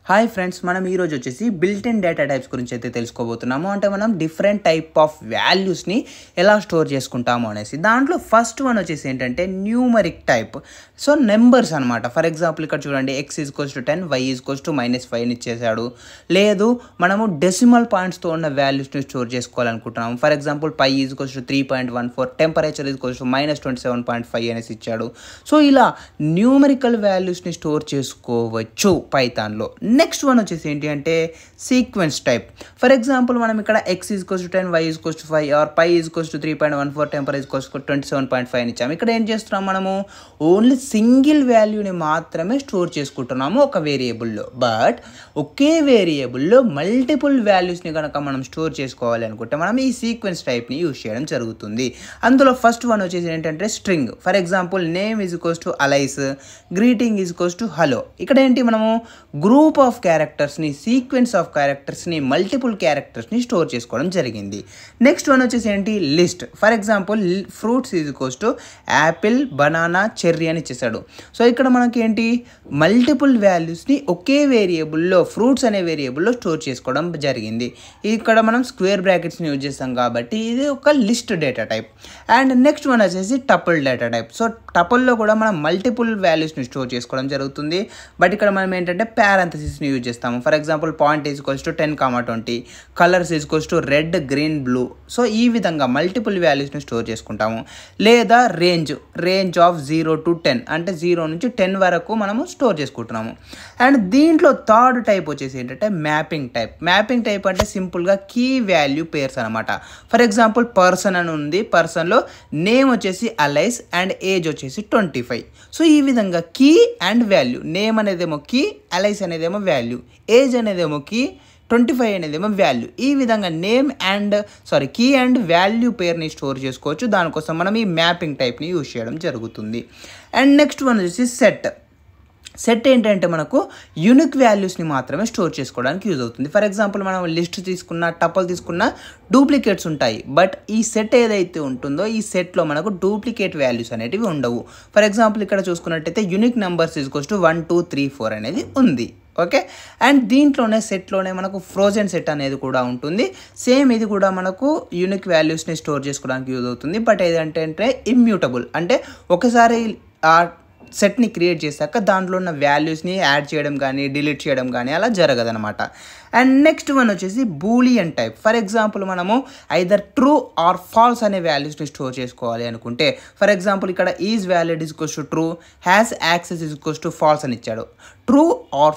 Hi friends, మనం ఈరోజు వచ్చేసి బిల్ట్ ఇన్ డేటా టైప్స్ గురించి అయితే తెలుసుకోబోతున్నాము. అంటే మనం డిఫరెంట్ టైప్ ఆఫ్ వాల్యూస్ని ఎలా స్టోర్ చేసుకుంటాము అనేసి. దాంట్లో ఫస్ట్ వన్ వచ్చేసి ఏంటంటే న్యూమరిక్ టైప్. సో నెంబర్స్ అనమాట. ఫర్ ఎగ్జాంపుల్ ఇక్కడ చూడండి, x = 10, y = -5 ఇచ్చేసాడు. లేదు, మనము డెసిమల్ పాయింట్స్తో ఉన్న వాల్యూస్ని స్టోర్ చేసుకోవాలనుకుంటున్నాము. ఫర్ ఎగ్జాంపుల్ π = 3.14, టెంపరేచర్ -27.5 అనేసి ఇచ్చాడు. సో ఇలా న్యూమరికల్ వాల్యూస్ని స్టోర్ చేసుకోవచ్చు పైథాన్లో. నెక్స్ట్ వన్ వచ్చేసి ఏంటి అంటే సీక్వెన్స్ టైప్. ఫర్ ఎగ్జాంపుల్ మనం ఇక్కడ x = 10, y = 5 ఆర్ π = 3.14, టెంపరేచర్ = 27.5 అని ఇచ్చాము. ఇక్కడ ఏం చేస్తున్నాం, మనము ఓన్లీ సింగిల్ వాల్యూని మాత్రమే స్టోర్ చేసుకుంటున్నాము ఒక వేరియబుల్లో. బట్ ఒకే వేరియబుల్లో మల్టిపుల్ వాల్యూస్ని కనుక మనం స్టోర్ చేసుకోవాలి అనుకుంటే మనం ఈ సీక్వెన్స్ టైప్ని యూజ్ చేయడం జరుగుతుంది. అందులో ఫస్ట్ వన్ వచ్చేసి ఏంటంటే string. For example name = Alice, greeting = hello. ఇక్కడ ఏంటి, మనము గ్రూప్ ఆఫ్ క్యారెక్టర్స్ని, సీక్వెన్స్ ఆఫ్ క్యారెక్టర్స్ని, మల్టిపుల్ క్యారెక్టర్స్ని స్టోర్ చేసుకోవడం జరిగింది. నెక్స్ట్ వన్ వచ్చేసి ఏంటి list. For example fruits = apple, banana, cherry అని ఇచ్చేసాడు. సో ఇక్కడ మనకి ఏంటి, మల్టిపుల్ వాల్యూస్ని ఒకే వేరియబుల్లో, ఫ్రూట్స్ అనే వేరియబుల్లో స్టోర్ చేసుకోవడం జరిగింది. ఇక్కడ మనం స్క్వేర్ బ్రాకెట్స్ని యూజ్ చేస్తాం కాబట్టి ఇది ఒక list data type. And next one వచ్చేసి టపుల్ డేటా టైప్. సో టపుల్లో కూడా మనం మల్టిపుల్ వాల్యూస్ని స్టోర్ చేసుకోవడం జరుగుతుంది. బట్ ఇక్కడ మనం ఏంటంటే పారాంథసిస్ని యూజ్ చేస్తాము. For example point = 10, 20, colours = red, green, blue. So ఈ విధంగా మల్టిపుల్ వాల్యూస్ని స్టోర్ చేసుకుంటాము. లేదా రేంజ్ ఆఫ్ 0 to 10, అంటే 0 నుంచి 10 వరకు మనము స్టోర్ చేసుకుంటున్నాము. అండ్ దీంట్లో థర్డ్ టైప్ వచ్చేసి ఏంటంటే మ్యాపింగ్ టైప్. మ్యాపింగ్ టైప్ అంటే సింపుల్గా కీ వాల్యూ పేర్స్ అనమాట. ఫర్ ఎగ్జాంపుల్ పర్సన్ అని ఉంది, పర్సన్లో నేమ్ వచ్చేసి అలైస్ అండ్ ఏజ్ వచ్చేసి 25. సో ఈ విధంగా కీ అండ్ వాల్యూ, నేమ్ అనేదేమో కీ, అలైస్ అనేదేమో వాల్యూ, ఏజ్ అనేదేమో కీ, 25 అనేదేమో వాల్యూ. ఈ విధంగా కీ అండ్ వాల్యూ పేర్ని స్టోర్ చేసుకోవచ్చు. దానికోసం మనం ఈ మ్యాపింగ్ టైప్ని యూజ్ చేయడం జరుగుతుంది. అండ్ నెక్స్ట్ వన్ వచ్చేసి సెట్ ఏంటంటే మనకు యూనిక్ వాల్యూస్ని మాత్రమే స్టోర్ చేసుకోవడానికి యూజ్ అవుతుంది. ఫర్ ఎగ్జాంపుల్ మనం లిస్ట్ తీసుకున్న, టపుల్ తీసుకున్న డూప్లికేట్స్ ఉంటాయి. బట్ ఈ సెట్ ఏదైతే ఉంటుందో ఈ సెట్లో మనకు డూప్లికేట్ వాల్యూస్ అనేటివి ఉండవు. ఫర్ ఎగ్జాంపుల్ ఇక్కడ చూసుకున్నట్టయితే యూనిక్ నెంబర్స్ = 1, 2, 3, 4 అనేది ఉంది. ఓకే. అండ్ దీంట్లోనే సెట్లోనే మనకు ఫ్రోజన్ సెట్ అనేది కూడా ఉంటుంది. సేమ్ ఇది కూడా మనకు యూనిక్ వాల్యూస్ని స్టోర్ చేసుకోవడానికి యూజ్ అవుతుంది. బట్ ఏదంటే ఇమ్యూటబుల్, అంటే ఒకసారి ఆ సెట్ని క్రియేట్ చేశాక దాంట్లో ఉన్న వాల్యూస్ని యాడ్ చేయడం కానీ డిలీట్ చేయడం కానీ అలా జరగదనమాట. అండ్ నెక్స్ట్ వన్ వచ్చేసి బూలియన్ టైప్. ఫర్ ఎగ్జాంపుల్ మనము ఐదర్ ట్రూ ఆర్ ఫాల్స్ అనే వాల్యూస్ని స్టోర్ చేసుకోవాలి అనుకుంటే, ఫర్ ఎగ్జాంపుల్ ఇక్కడ is valid = true, has access = false అని ఇచ్చాడు. True or